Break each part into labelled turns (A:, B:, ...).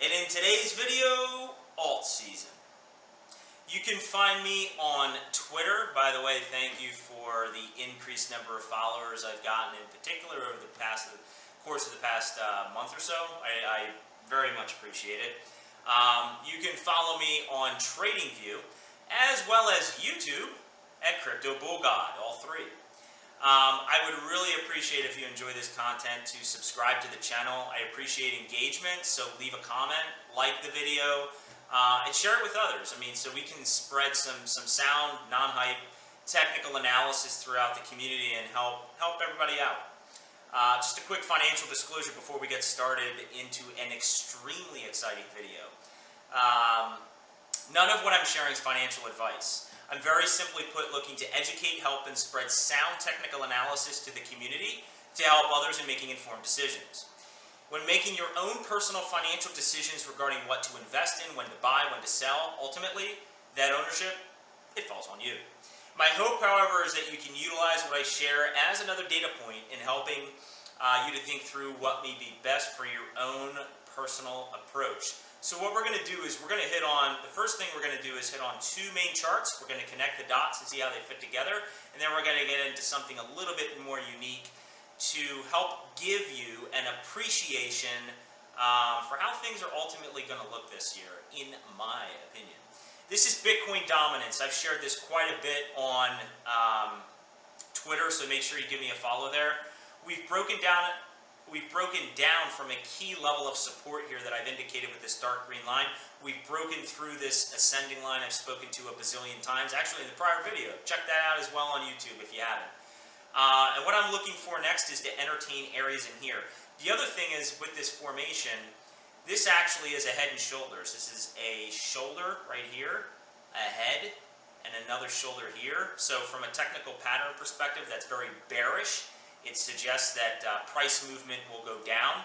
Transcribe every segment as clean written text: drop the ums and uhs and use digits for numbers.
A: And in today's video, Altseason. You can find me on Twitter. By the way, thank you for the increased number of followers I've gotten, in particular over the course of the past month or so. I very much appreciate it. You can follow me on Tradingview, as well as YouTube at CryptoBullGod, all three. I would really appreciate if you enjoy this content to subscribe to the channel. I appreciate engagement, so leave a comment, like the video, and share it with others. So we can spread some sound, non-hype, technical analysis throughout the community and help everybody out. Just a quick financial disclosure before we get started into an extremely exciting video. None of what I'm sharing is financial advice. I'm very simply put looking to educate, help, and spread sound technical analysis to the community to help others in making informed decisions. When making your own personal financial decisions regarding what to invest in, when to buy, when to sell, ultimately, that ownership, it falls on you. My hope, however, is that you can utilize what I share as another data point in helping you to think through what may be best for your own personal approach. So what we're going to do is the first thing we're going to do is hit on two main charts. We're going to connect the dots and see how they fit together. And then we're going to get into something a little bit more unique to help give you an appreciation for how things are ultimately going to look this year, in my opinion. This is Bitcoin dominance. I've shared this quite a bit on Twitter, so make sure you give me a follow there. We've broken down from a key level of support here that I've indicated with this dark green line. We've broken through this ascending line I've spoken to a bazillion times, actually in the prior video. Check that out as well on YouTube if you haven't. And what I'm looking for next is to entertain areas in here. The other thing is with this formation, this actually is a head and shoulders. This is a shoulder right here, a head, and another shoulder here. So from a technical pattern perspective, that's very bearish. It suggests that price movement will go down.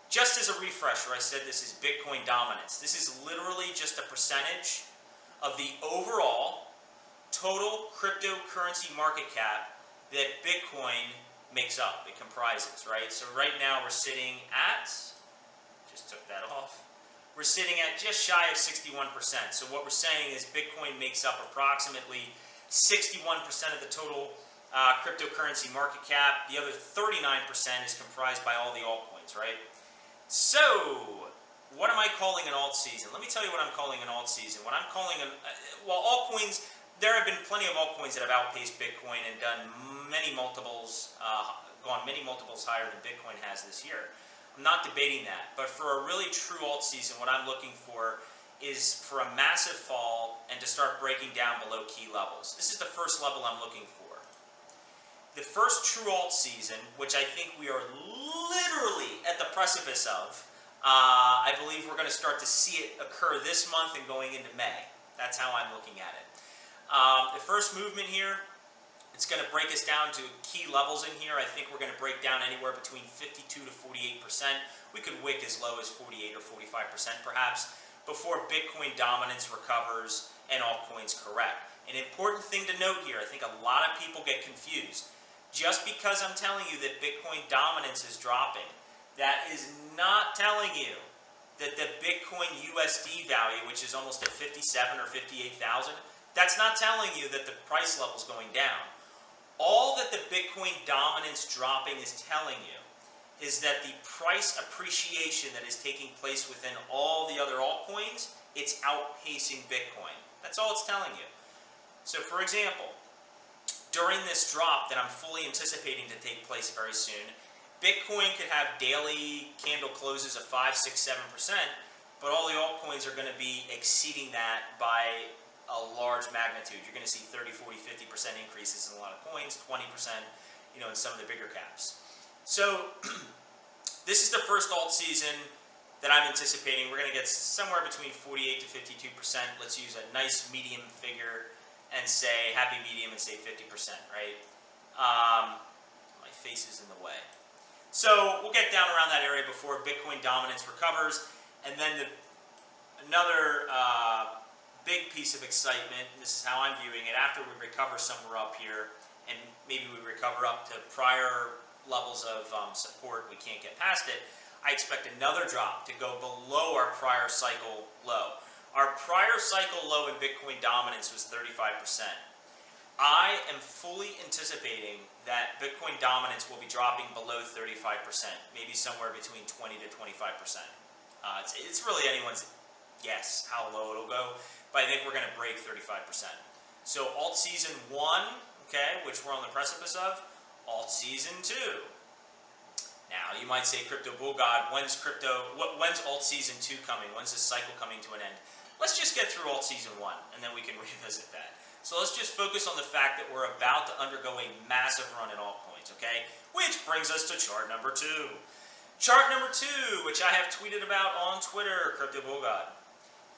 A: Just as a refresher, I said this is Bitcoin dominance. This is literally just a percentage of the overall total cryptocurrency market cap that Bitcoin makes up, it comprises, right? So right now we're sitting at, just took that off, we're sitting at just shy of 61%. So what we're saying is Bitcoin makes up approximately 61% of the total cryptocurrency market cap. The other 39% is comprised by all the altcoins, right? So, what am I calling an alt season? Let me tell you what I'm calling an alt season. What I'm calling altcoins, there have been plenty of altcoins that have outpaced Bitcoin and done many multiples, gone many multiples higher than Bitcoin has this year. I'm not debating that, but for a really true alt season, what I'm looking for is for a massive fall and to start breaking down below key levels. This is the first level I'm looking for. The first true alt season, which I think we are literally at the precipice of, I believe we're going to start to see it occur this month and going into May. That's how I'm looking at it. The first movement here, it's going to break us down to key levels in here. I think we're going to break down anywhere between 52 to 48%. We could wick as low as 48 or 45% perhaps before Bitcoin dominance recovers and altcoins correct. An important thing to note here, I think a lot of people get confused. Just because I'm telling you that Bitcoin dominance is dropping, that is not telling you that the Bitcoin USD value, which is almost at 57 or 58,000, that's not telling you that the price level is going down. All that the Bitcoin dominance dropping is telling you is that the price appreciation that is taking place within all the other altcoins, it's outpacing Bitcoin. That's all it's telling you. So for example, during this drop that I'm fully anticipating to take place very soon, Bitcoin could have daily candle closes of 5, 6, 7%, but all the altcoins are going to be exceeding that by a large magnitude. You're going to see 30, 40, 50% increases in a lot of coins, 20%, in some of the bigger caps. So this is the first alt season that I'm anticipating. We're going to get somewhere between 48 to 52%. Let's use a nice medium figure and say happy medium and say 50%, right? My face is in the way. So we'll get down around that area before Bitcoin dominance recovers. And then another big piece of excitement, and this is how I'm viewing it, after we recover somewhere up here, and maybe we recover up to prior levels of support, we can't get past it, I expect another drop to go below our prior cycle low. Our prior cycle low in Bitcoin dominance was 35%. I am fully anticipating that Bitcoin dominance will be dropping below 35%, maybe somewhere between 20 to 25%. It's really anyone's guess how low it'll go, but I think we're going to break 35%. So Altseason 1, okay, which we're on the precipice of, Altseason 2. Now, you might say, CryptoBullGod, when's Altseason 2 coming? When's this cycle coming to an end? Let's just get through Altseason 1, and then we can revisit that. So let's just focus on the fact that we're about to undergo a massive run in altcoins, okay? Which brings us to chart number 2. Chart number 2, which I have tweeted about on Twitter, CryptoBullGod.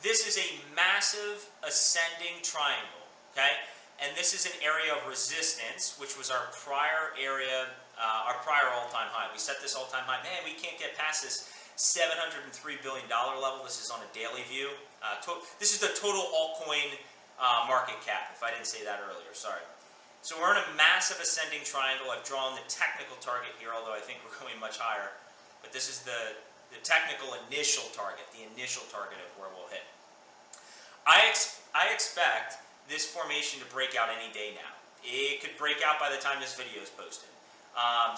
A: This is a massive ascending triangle, okay? And this is an area of resistance, which was our prior area, our prior all-time high. We set this all-time high. Man, we can't get past this $703 billion level. This is on a daily view. This is the total altcoin market cap, if I didn't say that earlier, sorry. So we're in a massive ascending triangle. I've drawn the technical target here, although I think we're going much higher. But this is the technical initial target, the initial target of where we'll hit. I expect this formation to break out any day now. It could break out by the time this video is posted.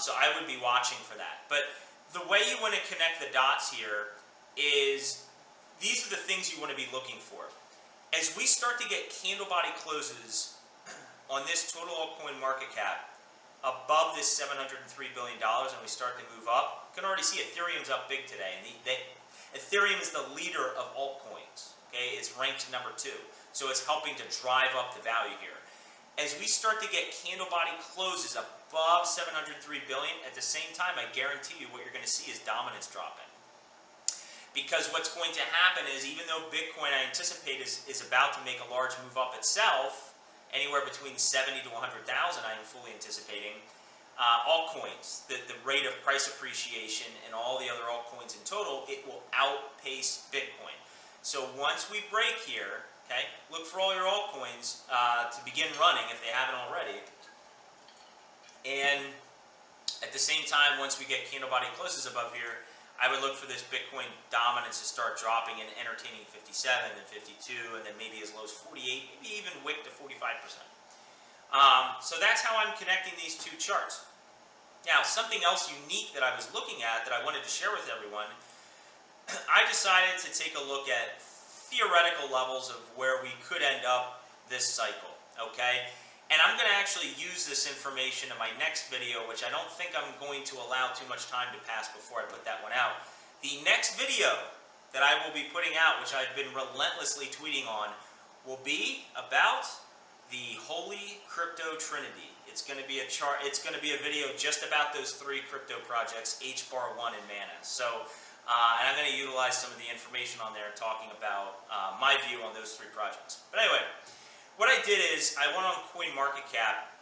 A: So I would be watching for that. But the way you want to connect the dots here is these are the things you want to be looking for. As we start to get candle body closes on this total altcoin market cap above this $703 billion and we start to move up, you can already see Ethereum's up big today. And Ethereum is the leader of altcoins. Okay, it's ranked number 2. So it's helping to drive up the value here. As we start to get candle body closes above 703 billion, at the same time, I guarantee you what you're going to see is dominance dropping. Because what's going to happen is, even though Bitcoin, I anticipate, is about to make a large move up itself, anywhere between 70 to 100,000, I am fully anticipating, altcoins, the rate of price appreciation and all the other altcoins in total, it will outpace Bitcoin. So once we break here, okay, look for all your altcoins to begin running if they haven't already. And at the same time, once we get candle body closes above here, I would look for this Bitcoin dominance to start dropping and entertaining 57 and 52, and then maybe as low as 48, maybe even wick to 45%. So that's how I'm connecting these two charts. Now, something else unique that I was looking at that I wanted to share with everyone, I decided to take a look at theoretical levels of where we could end up this cycle, okay? And I'm going to actually use this information in my next video, which I don't think I'm going to allow too much time to pass before I put that one out. The next video that I will be putting out, which I've been relentlessly tweeting on, will be about the Holy Crypto Trinity. It's going to be a chart. It's going to be a video just about those 3 crypto projects, HBAR1 and Mana. So, and I'm going to utilize some of the information on there talking about my view on those 3 projects. But anyway, what I did is I went on CoinMarketCap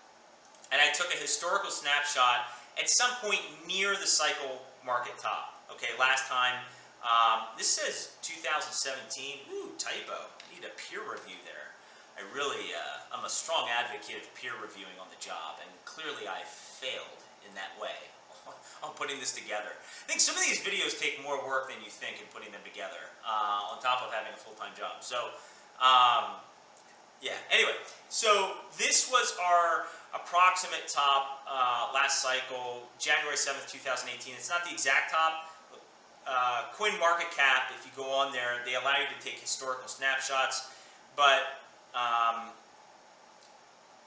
A: and I took a historical snapshot at some point near the cycle market top. Okay, last time, this says 2017. Ooh, typo. I need a peer review there. I really, I'm a strong advocate of peer reviewing on the job, and clearly I failed in that way on putting this together. I think some of these videos take more work than you think in putting them together, on top of having a full-time job. So, yeah, anyway, so this was our approximate top last cycle, January 7th, 2018. It's not the exact top. CoinMarketCap, if you go on there, they allow you to take historical snapshots, but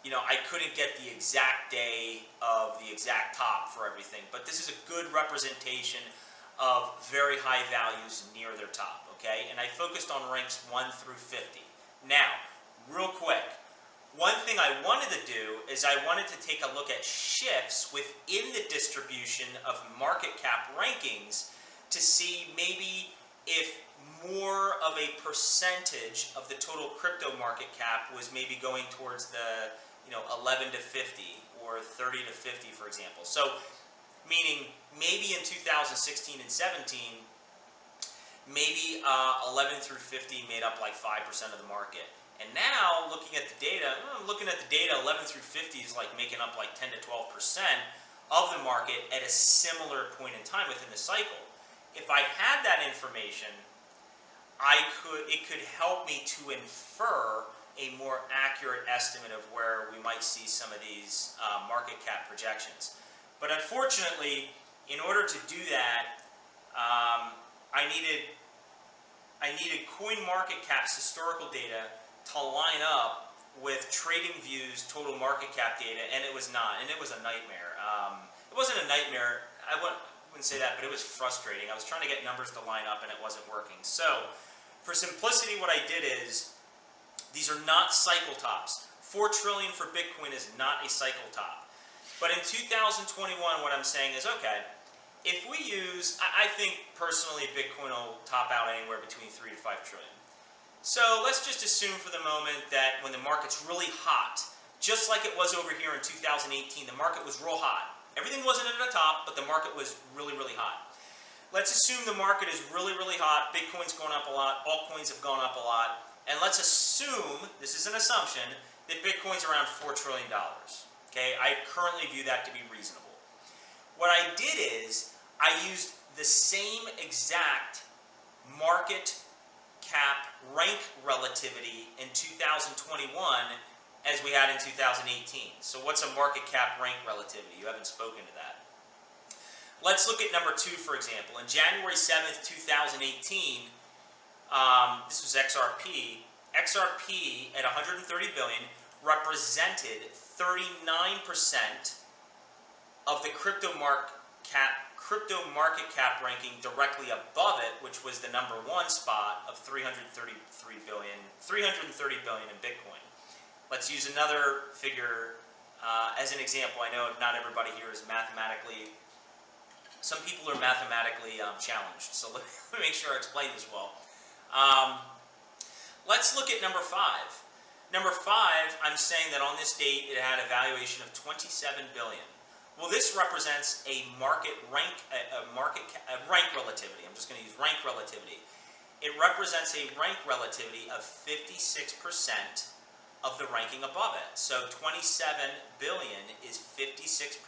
A: you know, I couldn't get the exact day of the exact top for everything, but this is a good representation of very high values near their top, okay? And I focused on ranks 1 through 50. Now, real quick, one thing I wanted to do is I wanted to take a look at shifts within the distribution of market cap rankings to see maybe if more of a percentage of the total crypto market cap was maybe going towards the 11 to 50 or 30 to 50, for example. So, meaning maybe in 2016 and 17, maybe 11 through 50 made up like 5% of the market. And now, looking at the data, 11 through 50 is like making up like 10 to 12% of the market at a similar point in time within the cycle. if I had that information, it could help me to infer a more accurate estimate of where we might see some of these market cap projections. But unfortunately, in order to do that, I needed CoinMarketCap's historical data to line up with TradingView's total market cap data, and it was not, and it was a nightmare. It wasn't a nightmare, I wouldn't say that, but it was frustrating. I was trying to get numbers to line up and it wasn't working. So, for simplicity, what I did is, these are not cycle tops. 4 trillion for Bitcoin is not a cycle top. But in 2021, what I'm saying is, okay, if we use, I think personally Bitcoin will top out anywhere between 3 to 5 trillion. So let's just assume for the moment that when the market's really hot, just like it was over here in 2018, the market was real hot. Everything wasn't at the top, but the market was really, really hot. Let's assume the market is really, really hot, Bitcoin's going up a lot, altcoins have gone up a lot, and let's assume, this is an assumption, that Bitcoin's around $4 trillion. Okay, I currently view that to be reasonable. What I did is, I used the same exact market cap rank relativity in 2021 as we had in 2018. So what's a market cap rank relativity? You haven't spoken to that. Let's look at number 2, for example. In January 7th, 2018, this was XRP. XRP at 130 billion represented 39% of the crypto market cap ranking directly above it, which was the number 1 spot of 330 billion in Bitcoin. Let's use another figure as an example. I know not everybody here is mathematically, some people are mathematically challenged, so let me make sure I explain this well. Let's look at number 5. Number 5, I'm saying that on this date it had a valuation of 27 billion. Well, this represents a rank relativity. I'm just going to use rank relativity. It represents a rank relativity of 56% of the ranking above it. So 27 billion is 56%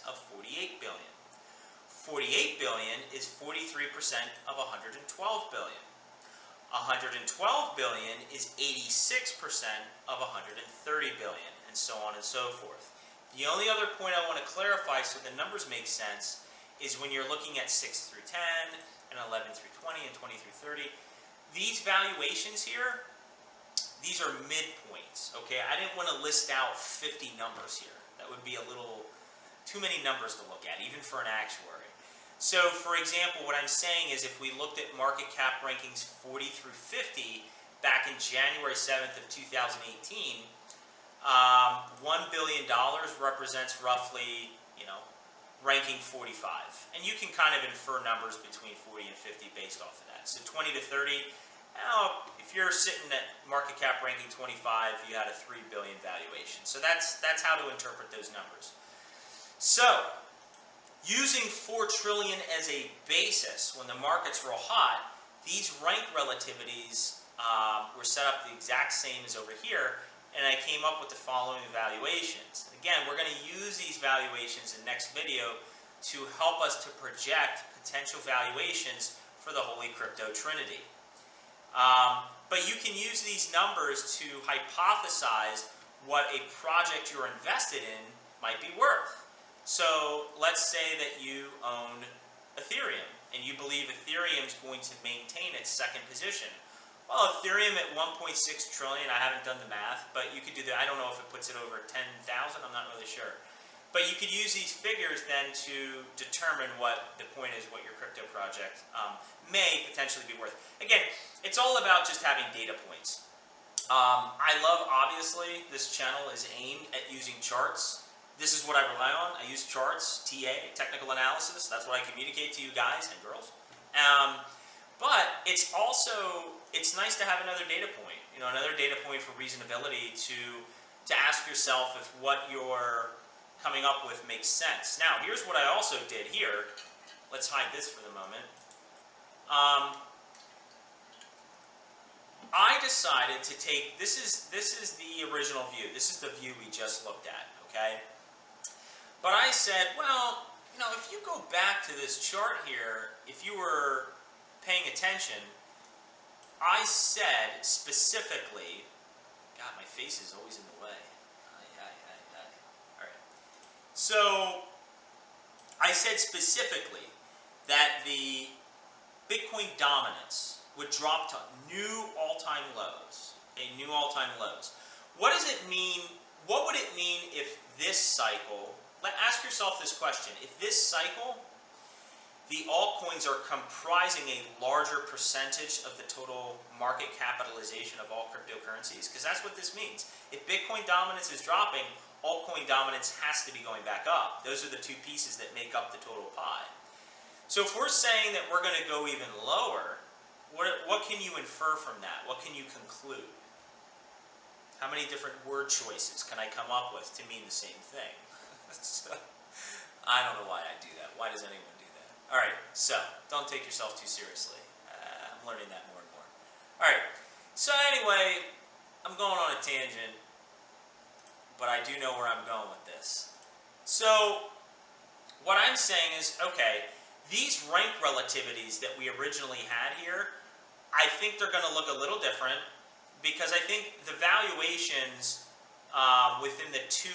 A: of 48 billion. 48 billion is 43% of 112 billion. 112 billion is 86% of 130 billion, and so on and so forth. The only other point I want to clarify so the numbers make sense is when you're looking at 6 through 10, and 11 through 20, and 20 through 30. These valuations here, these are midpoints, okay? I didn't want to list out 50 numbers here. That would be a little too many numbers to look at, even for an actuary. So, for example, what I'm saying is if we looked at market cap rankings 40 through 50 back in January 7th of 2018, $1 billion represents roughly, ranking 45. And you can kind of infer numbers between 40 and 50 based off of that. So 20 to 30, if you're sitting at market cap ranking 25, you had a $3 billion valuation. So that's how to interpret those numbers. So, using 4 trillion as a basis when the market's real hot, these rank relativities were set up the exact same as over here, and I came up with the following valuations. Again, we're going to use these valuations in the next video to help us to project potential valuations for the Holy Crypto Trinity. But you can use these numbers to hypothesize what a project you're invested in might be worth. So let's say that you own Ethereum and you believe Ethereum is going to maintain its second position. Well, Ethereum at 1.6 trillion, I haven't done the math, but you could do that. I don't know if it puts it over 10,000, I'm not really sure. But you could use these figures then to determine what the point is, what your crypto project may potentially be worth. Again, it's all about just having data points. I love, obviously, this channel is aimed at using charts. This is what I rely on. I use charts, TA, technical analysis. That's what I communicate to you guys and girls. But it's nice to have another data point. Another data point for reasonability to ask yourself if what you're coming up with makes sense. Now, here's what I also did here. Let's hide this for the moment. I decided to take, this is the original view. This is the view we just looked at, okay? But I said, well, Now, if you go back to this chart here, if you were paying attention, I said specifically, God, my face is always in the way. All right. So, I said specifically that the Bitcoin dominance would drop to new all-time lows. Okay, new all-time lows. What does it mean? What would it mean if this cycle, ask yourself this question, if this cycle, the altcoins are comprising a larger percentage of the total market capitalization of all cryptocurrencies? Because that's what this means. If Bitcoin dominance is dropping, altcoin dominance has to be going back up. Those are the two pieces that make up the total pie. So if we're saying that we're going to go even lower, what can you infer from that? What can you conclude? How many different word choices can I come up with to mean the same thing? So, I don't know why I do that. Why does anyone do that? All right, so don't take yourself too seriously. I'm learning that more and more. All right, so anyway, I'm going on a tangent, but I do know where I'm going with this. So what I'm saying is, okay, these rank relativities that we originally had here, I think they're going to look a little different, because I think the valuations within the 2+,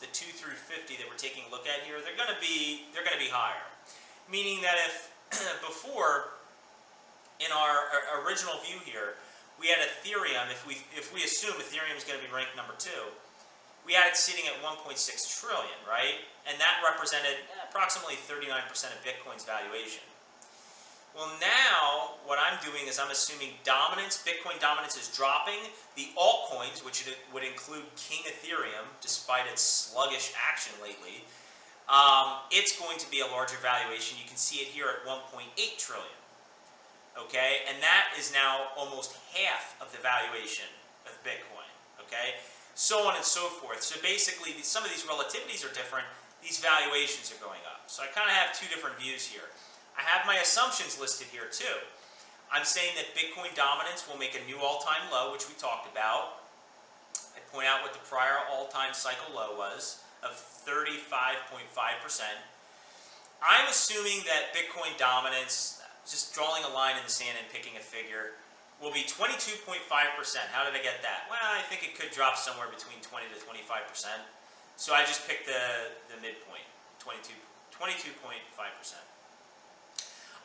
A: the 2 through 50 that we're taking a look at here, they're going to be higher. Meaning that if before, in our original view here, we had Ethereum, if we assume Ethereum is going to be ranked number 2, we had it sitting at 1.6 trillion, right? And that represented approximately 39% of Bitcoin's valuation. Well, now what I'm doing is I'm assuming dominance, Bitcoin dominance is dropping. The altcoins, which would include King Ethereum, despite its sluggish action lately, it's going to be a larger valuation. You can see it here at 1.8 trillion. Okay, and that is now almost half of the valuation of Bitcoin. Okay, so on and so forth. So basically, some of these relativities are different. These valuations are going up. So I kind of have two different views here. I have my assumptions listed here too. I'm saying that Bitcoin dominance will make a new all-time low, which we talked about. I point out what the prior all-time cycle low was of 35.5%. I'm assuming that Bitcoin dominance, just drawing a line in the sand and picking a figure, will be 22.5%. How did I get that? Well, I think it could drop somewhere between 20 to 25%. So I just picked the midpoint, 22.5%.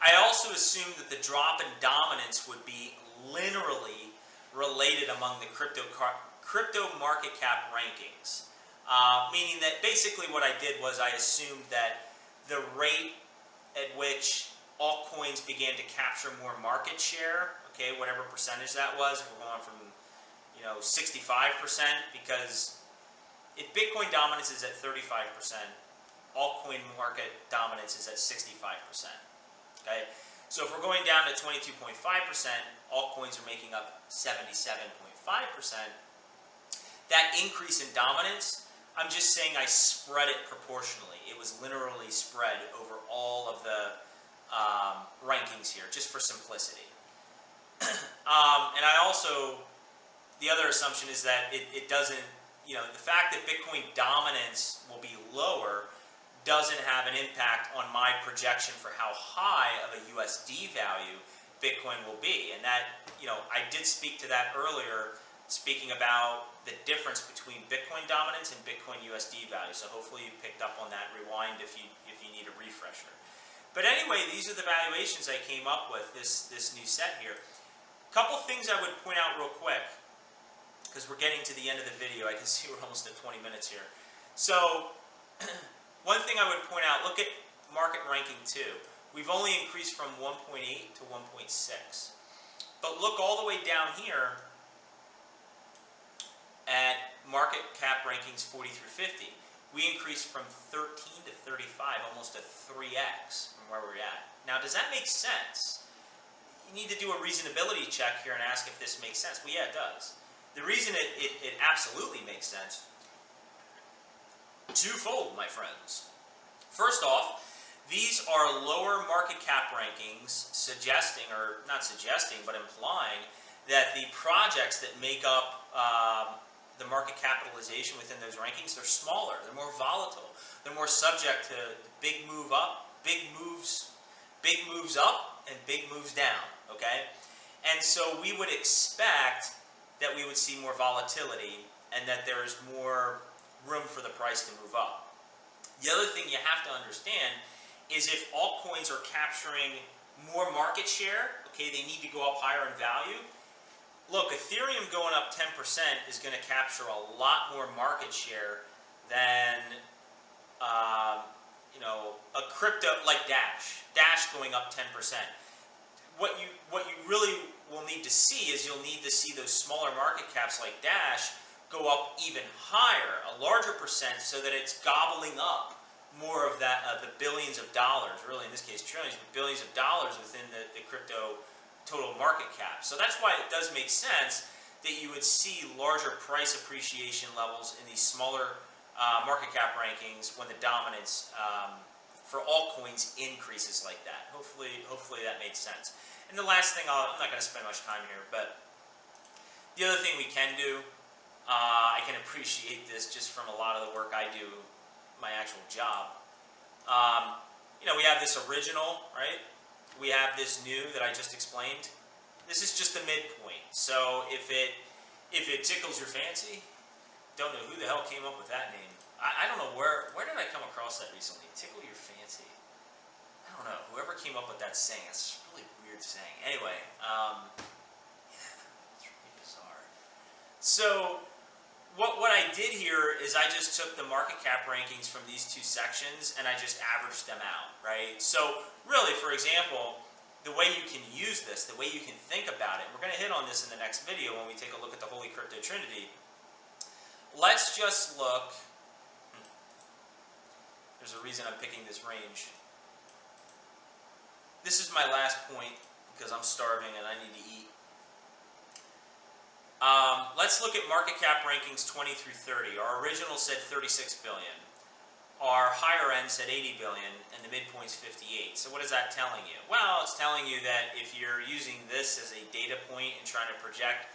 A: I also assumed that the drop in dominance would be linearly related among the crypto market cap rankings. Meaning that basically what I did was I assumed that the rate at which altcoins began to capture more market share, okay, whatever percentage that was, if we're going from 65%, because if Bitcoin dominance is at 35%, altcoin market dominance is at 65%. Okay, so if we're going down to 22.5%, altcoins are making up 77.5%. That increase in dominance, I'm just saying I spread it proportionally. It was linearly spread over all of the rankings here, just for simplicity. And I also, the other assumption is that it doesn't, the fact that Bitcoin dominance will be lower doesn't have an impact on my projection for how high of a USD value Bitcoin will be. And that, I did speak to that earlier, speaking about the difference between Bitcoin dominance and Bitcoin USD value. So hopefully you picked up on that. Rewind if you need a refresher. But anyway, these are the valuations I came up with, this new set here. A couple things I would point out real quick, because we're getting to the end of the video. I can see we're almost at 20 minutes here. So one thing I would point out, look at market ranking 2. We've only increased from 1.8 to 1.6. But look all the way down here at market cap rankings 40 through 50. We increased from 13 to 35, almost a 3x from where we're at. Now, does that make sense? You need to do a reasonability check here and ask if this makes sense. Well, yeah, it does. The reason it absolutely makes sense, twofold, my friends. First off, these are lower market cap rankings suggesting, or not suggesting, but implying that the projects that make up the market capitalization within those rankings, they're smaller, they're more volatile, they're more subject to big move up, big moves up, and big moves down, okay? And so we would expect that we would see more volatility and that there's more room for the price to move up. The other thing you have to understand is if altcoins are capturing more market share, okay, they need to go up higher in value. Look, Ethereum going up 10% is going to capture a lot more market share than, a crypto like Dash. Dash going up 10%. What you really will need to see is you'll need to see those smaller market caps like Dash go up even higher, a larger percent, so that it's gobbling up more of that, the billions of dollars, really in this case trillions, but billions of dollars within the crypto total market cap. So that's why it does make sense that you would see larger price appreciation levels in these smaller market cap rankings when the dominance for altcoins increases like that. Hopefully that made sense. And the last thing, I'm not going to spend much time here, but the other thing we can do, I can appreciate this just from a lot of the work I do, my actual job. We have this original, right? We have this new that I just explained. This is just the midpoint. So if it tickles your fancy, don't know who the hell came up with that name. I don't know where did I come across that recently? Tickle your fancy. I don't know. Whoever came up with that saying, it's a really weird saying. Anyway, it's really bizarre. So what I did here is I just took the market cap rankings from these two sections and I just averaged them out, right? So really, for example, the way you can use this, the way you can think about it, we're going to hit on this in the next video when we take a look at the Holy Crypto Trinity. Let's just look. There's a reason I'm picking this range. This is my last point because I'm starving and I need to eat. Let's look at market cap rankings 20 through 30. Our original said 36 billion. Our higher end said 80 billion, and the midpoint's 58. So what is that telling you? Well, it's telling you that if you're using this as a data point and trying to project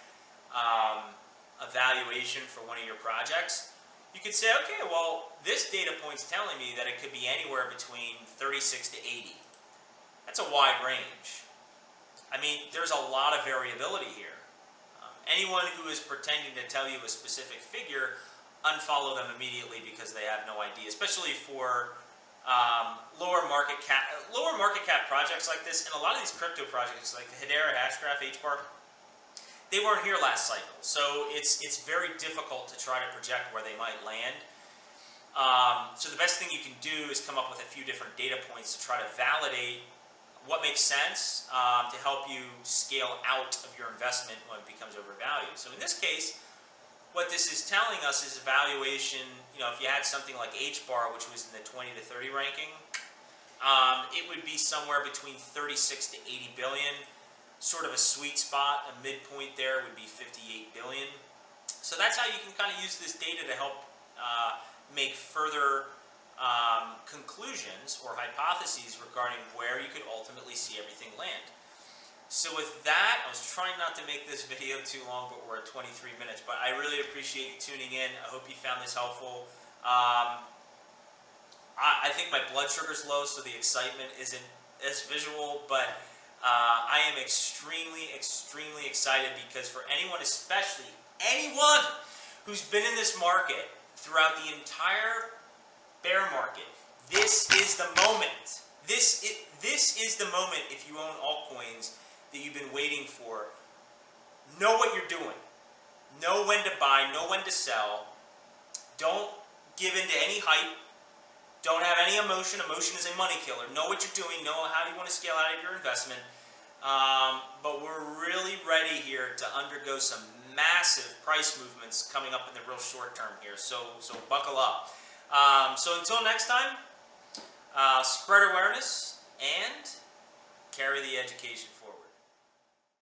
A: a valuation for one of your projects, you could say, okay, well, this data point's telling me that it could be anywhere between 36 to 80. That's a wide range. I mean, there's a lot of variability here. Anyone who is pretending to tell you a specific figure, unfollow them immediately because they have no idea, especially for lower market cap projects like this. And a lot of these crypto projects like the Hedera, Hashgraph, HBAR, they weren't here last cycle. So it's very difficult to try to project where they might land. So the best thing you can do is come up with a few different data points to try to validate what makes sense to help you scale out of your investment when it becomes overvalued. So in this case, what this is telling us is a valuation, if you had something like HBAR, which was in the 20 to 30 ranking, it would be somewhere between 36 to 80 billion. Sort of a sweet spot, a midpoint there would be 58 billion. So that's how you can kind of use this data to help make further conclusions or hypotheses regarding where you could ultimately see everything land. So with that, I was trying not to make this video too long, but we're at 23 minutes. But I really appreciate you tuning in. I hope you found this helpful. I think my blood sugar's low, so the excitement isn't as visual, but I am extremely, extremely excited because for anyone, especially anyone who's been in this market throughout the entire bear market, this is the moment. This is the moment if you own altcoins that you've been waiting for. Know what you're doing. Know when to buy, know when to sell. Don't give in to any hype. Don't have any emotion. Emotion is a money killer. Know what you're doing. Know how you want to scale out of your investment. But we're really ready here to undergo some massive price movements coming up in the real short term here. So buckle up. So until next time, spread awareness and carry the education forward.